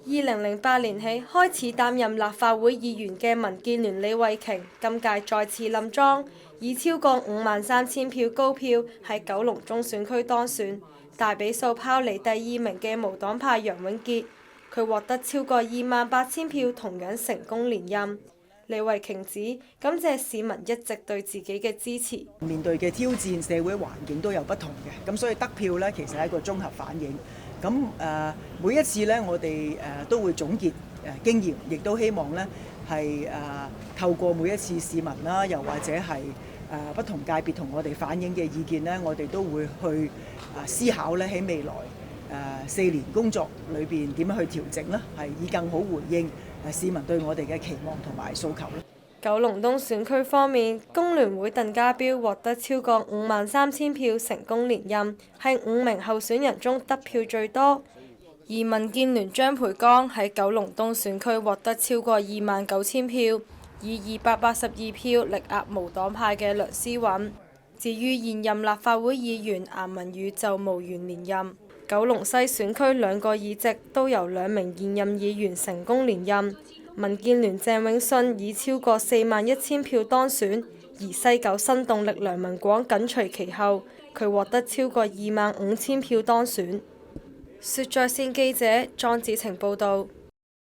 2008年起開始擔任立法會議員嘅民建聯李慧瓊，今屆再次冧莊，以超過53000票高票喺九龍中選區當選，大比數拋離第二名嘅無黨派楊永傑，佢獲得超過28000票，同樣成功連任。李慧瓊指感謝市民一直對自己嘅支持。面對嘅挑戰，社會環境都有不同嘅，咁所以得票呢，其實係一個綜合反應。咁每一次呢，我哋都會總結經驗，亦都希望呢係透過每一次市民啦，又或者係不同界別同我哋反映嘅意見呢，我哋都會去思考呢喺未來4年工作裏邊點樣去調整啦，係以更好回應市民對我哋嘅期望同埋訴求咧。九龍東選區方面，工聯會鄧家彪獲得超過53000票，成功連任，係5名候選人中得票最多。而民建聯張培剛喺九龍東選區獲得超過29000票，以282票力壓無黨派嘅梁思韻。至於現任立法會議員顏汶羽就無緣連任。九龍西選區2個議席都由2名現任議員成功連任。民建聯鄭永信以超過41000票當選，而西九新動力梁文廣緊隨其後，佢獲得超過25000票當選。說在線記者莊子晴報導。